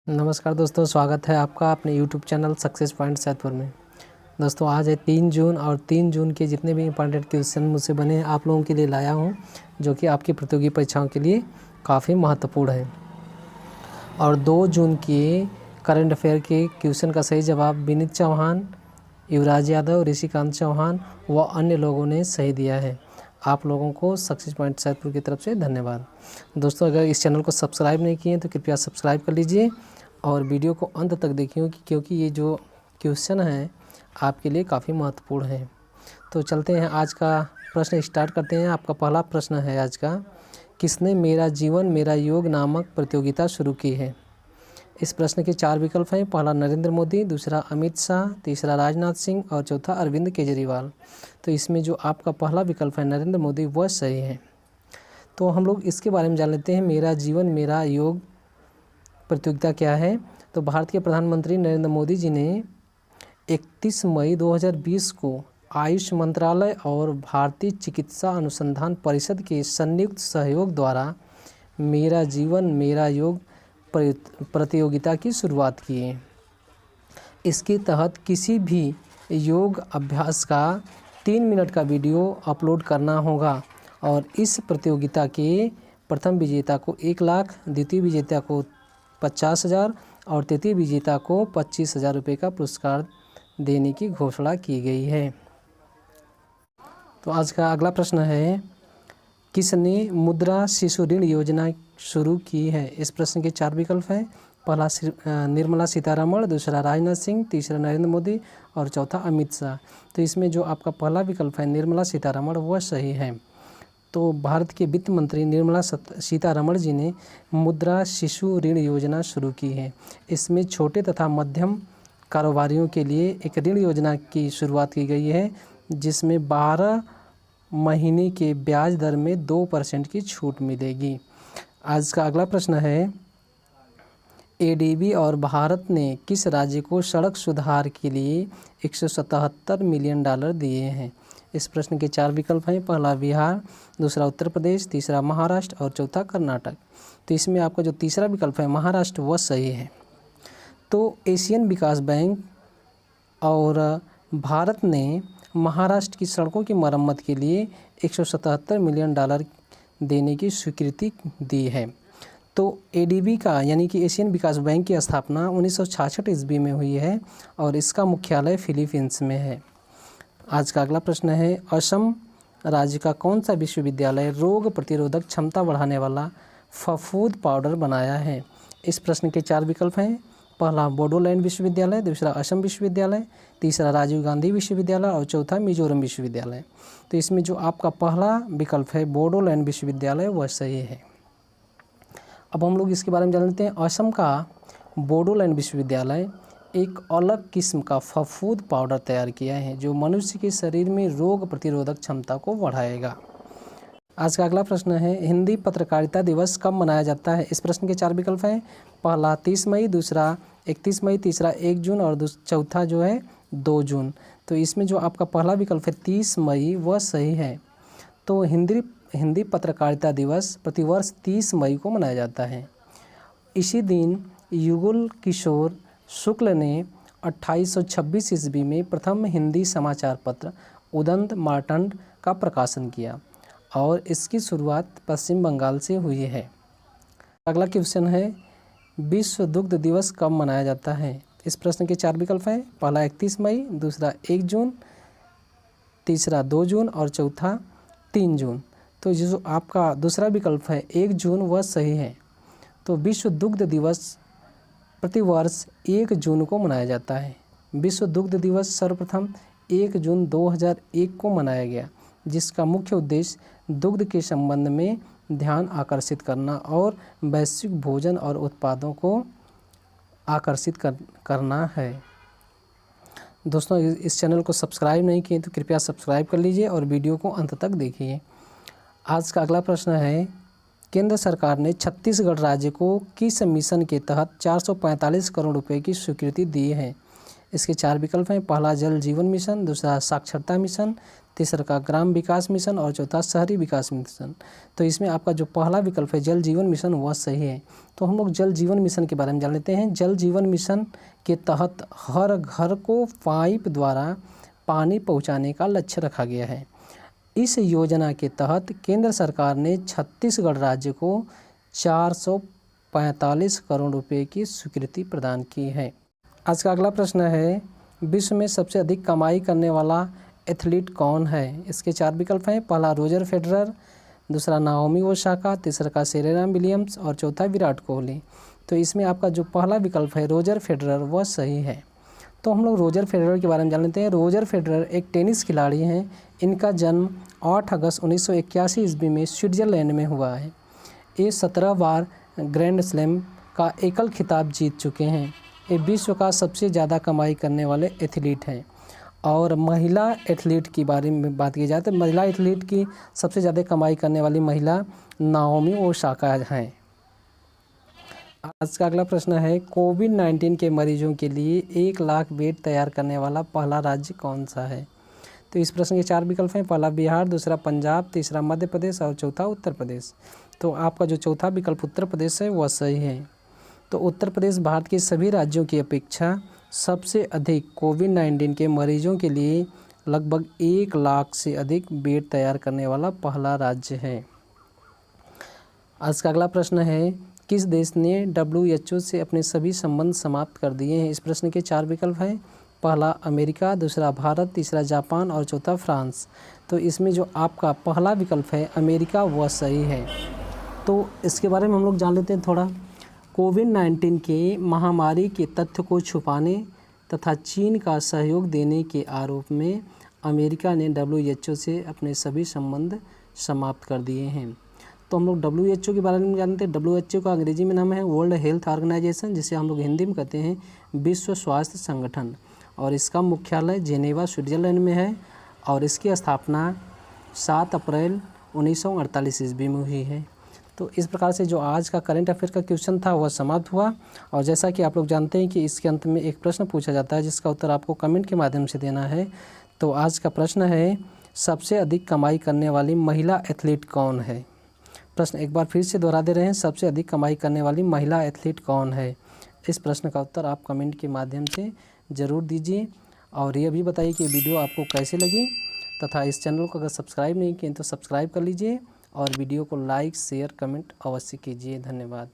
नमस्कार दोस्तों, स्वागत है आपका अपने YouTube channel success point Saidpur में। दोस्तों आज है 3 जून और 3 जून के जितने भी इंपॉर्टेंट क्वेश्चन मुझसे बने हैं आप लोगों के लिए लाया हूं, जो कि आपकी प्रतियोगी परीक्षाओं के लिए काफ़ी महत्वपूर्ण है। और 2 जून के करंट अफेयर के क्वेश्चन का सही जवाब विनीत चौहान, युवराज यादव, ऋषिकांत चौहान व अन्य लोगों ने सही दिया है। आप लोगों को सक्सेस पॉइंट सैदपुर की तरफ से धन्यवाद। दोस्तों अगर इस चैनल को सब्सक्राइब नहीं किए तो कृपया सब्सक्राइब कर लीजिए और वीडियो को अंत तक देखिए, क्योंकि ये जो क्वेश्चन है आपके लिए काफ़ी महत्वपूर्ण है। तो चलते हैं, आज का प्रश्न स्टार्ट करते हैं। आपका पहला प्रश्न है आज का, किसने मेरा जीवन मेरा योग नामक प्रतियोगिता शुरू की है? इस प्रश्न के 4 विकल्प हैं। पहला नरेंद्र मोदी, दूसरा अमित शाह, तीसरा राजनाथ सिंह और चौथा अरविंद केजरीवाल। तो इसमें जो आपका पहला विकल्प है नरेंद्र मोदी, वह सही है। तो हम लोग इसके बारे में जान लेते हैं, मेरा जीवन मेरा योग प्रतियोगिता क्या है। तो भारत के प्रधानमंत्री नरेंद्र मोदी जी ने 31 मई 2020 को आयुष मंत्रालय और भारतीय चिकित्सा अनुसंधान परिषद के संयुक्त सहयोग द्वारा मेरा जीवन मेरा योग प्रतियोगिता की शुरुआत की है। इसके तहत किसी भी योग अभ्यास का 3 मिनट का वीडियो अपलोड करना होगा और इस प्रतियोगिता के प्रथम विजेता को 1 लाख, द्वितीय विजेता को 50,000 और तृतीय विजेता को 25,000 रुपये का पुरस्कार देने की घोषणा की गई है। तो आज का अगला प्रश्न है, किसने मुद्रा शिशु ऋण योजना शुरू की है? इस प्रश्न के 4 विकल्प हैं। पहला निर्मला सीतारमण, दूसरा राजनाथ सिंह, तीसरा नरेंद्र मोदी और चौथा अमित शाह। तो इसमें जो आपका पहला विकल्प है निर्मला सीतारमण, वह सही है। तो भारत के वित्त मंत्री निर्मला सीतारमण जी ने मुद्रा शिशु ऋण योजना शुरू की है। इसमें छोटे तथा मध्यम कारोबारियों के लिए एक ऋण योजना की शुरुआत की गई है, जिसमें 12 महीने के ब्याज दर में 2% की छूट मिलेगी। आज का अगला प्रश्न है, एडीबी और भारत ने किस राज्य को सड़क सुधार के लिए 177 मिलियन डॉलर दिए हैं? इस प्रश्न के 4 विकल्प हैं। पहला बिहार, दूसरा उत्तर प्रदेश, तीसरा महाराष्ट्र और चौथा कर्नाटक। तो इसमें आपका जो तीसरा विकल्प है महाराष्ट्र, वह सही है। तो एशियन विकास बैंक और भारत ने महाराष्ट्र की सड़कों की मरम्मत के लिए 177 मिलियन डॉलर देने की स्वीकृति दी है। तो एडीबी का यानी कि एशियन विकास बैंक की स्थापना 1966 ईस्वी में हुई है और इसका मुख्यालय फिलीपींस में है। आज का अगला प्रश्न है, असम राज्य का कौन सा विश्वविद्यालय रोग प्रतिरोधक क्षमता बढ़ाने वाला फफूंद पाउडर बनाया है? इस प्रश्न के 4 विकल्प हैं। पहला बोडोलैंड विश्वविद्यालय, दूसरा असम विश्वविद्यालय, तीसरा राजीव गांधी विश्वविद्यालय और चौथा मिजोरम विश्वविद्यालय। तो इसमें जो आपका पहला विकल्प है बोडोलैंड विश्वविद्यालय, वह सही है। अब हम लोग इसके बारे में जान लेते हैं। असम का बोडोलैंड विश्वविद्यालय एक अलग किस्म का फफूंद पाउडर तैयार किया है, जो मनुष्य के शरीर में रोग प्रतिरोधक क्षमता को बढ़ाएगा। आज का अगला प्रश्न है, हिंदी पत्रकारिता दिवस कब मनाया जाता है? इस प्रश्न के 4 विकल्प हैं। पहला 30 मई, दूसरा 31 मई, तीसरा 1 जून और चौथा जो है 2 जून। तो इसमें जो आपका पहला विकल्प है 30 मई, वह सही है। तो हिंदी पत्रकारिता दिवस प्रतिवर्ष 30 मई को मनाया जाता है। इसी दिन युगल किशोर शुक्ल ने 2826 ईस्वी में प्रथम हिंदी समाचार पत्र उदंत मार्तंड का प्रकाशन किया और इसकी शुरुआत पश्चिम बंगाल से हुई है। अगला क्वेश्चन है, विश्व दुग्ध दिवस कब मनाया जाता है? इस प्रश्न के 4 विकल्प हैं। पहला 31 मई, दूसरा 1 जून, तीसरा 2 जून और चौथा 3 जून। तो जो आपका दूसरा विकल्प है 1 जून, वह सही है। तो विश्व दुग्ध दिवस प्रतिवर्ष 1 जून को मनाया जाता है। विश्व दुग्ध दिवस सर्वप्रथम 1 जून 2001 को मनाया गया, जिसका मुख्य उद्देश्य दुग्ध के संबंध में ध्यान आकर्षित करना और वैश्विक भोजन और उत्पादों को आकर्षित करना है। दोस्तों इस चैनल को सब्सक्राइब नहीं किए तो कृपया सब्सक्राइब कर लीजिए और वीडियो को अंत तक देखिए। आज का अगला प्रश्न है, केंद्र सरकार ने छत्तीसगढ़ राज्य को किस मिशन के तहत 445 करोड़ रुपए की स्वीकृति दी है? इसके 4 विकल्प हैं। पहला जल जीवन मिशन, दूसरा साक्षरता मिशन, तीसरा का ग्राम विकास मिशन और चौथा शहरी विकास मिशन। तो इसमें आपका जो पहला विकल्प है जल जीवन मिशन वह सही है। तो हम लोग जल जीवन मिशन के बारे में जान लेते हैं। जल जीवन मिशन के तहत हर घर को पाइप द्वारा पानी पहुंचाने का लक्ष्य रखा गया है। इस योजना के तहत केंद्र सरकार ने छत्तीसगढ़ राज्य को 445 करोड़ रुपए की स्वीकृति प्रदान की है। आज का अगला प्रश्न है, विश्व में सबसे अधिक कमाई करने वाला एथलीट कौन है? इसके 4 विकल्प हैं। पहला रोजर फेडरर, दूसरा नाओमी ओसाका, तीसरा का सेरेना विलियम्स और चौथा विराट कोहली। तो इसमें आपका जो पहला विकल्प है रोजर फेडरर वह सही है। तो हम लोग रोजर फेडरर के बारे में जान लेते हैं। रोजर फेडरर एक टेनिस खिलाड़ी हैं। इनका जन्म 8 अगस्त 1981 ईस्वी में स्विट्जरलैंड में हुआ है। ये 17 बार ग्रैंड स्लैम का एकल खिताब जीत चुके हैं। ये विश्व का सबसे ज़्यादा कमाई करने वाले एथलीट हैं। और महिला एथलीट की बारे में बात की जाए तो महिला एथलीट की सबसे ज़्यादा कमाई करने वाली महिला नाओमी ओसाका हैं। आज का अगला प्रश्न है, कोविड-19 के मरीजों के लिए 1 लाख बेड तैयार करने वाला पहला राज्य कौन सा है? तो इस प्रश्न के 4 विकल्प हैं। पहला बिहार, दूसरा पंजाब, तीसरा मध्य प्रदेश और चौथा उत्तर प्रदेश। तो आपका जो चौथा विकल्प उत्तर प्रदेश है वह सही है। तो उत्तर प्रदेश भारत के सभी राज्यों की अपेक्षा सबसे अधिक कोविड-19 के मरीजों के लिए लगभग 1 लाख से अधिक बेड तैयार करने वाला पहला राज्य है। आज का अगला प्रश्न है, किस देश ने WHO से अपने सभी संबंध समाप्त कर दिए हैं? इस प्रश्न के 4 विकल्प हैं। पहला अमेरिका, दूसरा भारत, तीसरा जापान और चौथा फ्रांस। तो इसमें जो आपका पहला विकल्प है अमेरिका वह सही है। तो इसके बारे में हम लोग जान लेते हैं थोड़ा। कोविड-19 के महामारी के तथ्य को छुपाने तथा चीन का सहयोग देने के आरोप में अमेरिका ने WHO से अपने सभी संबंध समाप्त कर दिए हैं। तो हम लोग WHO के बारे में जानते हैं। WHO का अंग्रेजी में नाम है वर्ल्ड हेल्थ ऑर्गेनाइजेशन, जिसे हम लोग हिंदी में कहते हैं विश्व स्वास्थ्य संगठन। और इसका मुख्यालय जेनेवा स्विट्जरलैंड में है और इसकी स्थापना 7 अप्रैल 1948 ईस्वी में हुई है। तो इस प्रकार से जो आज का करंट अफेयर का क्वेश्चन था वह समाप्त हुआ। और जैसा कि आप लोग जानते हैं कि इसके अंत में एक प्रश्न पूछा जाता है जिसका उत्तर आपको कमेंट के माध्यम से देना है। तो आज का प्रश्न है, सबसे अधिक कमाई करने वाली महिला एथलीट कौन है? प्रश्न एक बार फिर से दोहरा दे रहे हैं, सबसे अधिक कमाई करने वाली महिला एथलीट कौन है? इस प्रश्न का उत्तर आप कमेंट के माध्यम से ज़रूर दीजिए। और ये भी बताइए कि वीडियो आपको कैसे लगी तथा इस चैनल को अगर सब्सक्राइब नहीं किए तो सब्सक्राइब कर लीजिए और वीडियो को लाइक, शेयर, कमेंट अवश्य कीजिए। धन्यवाद।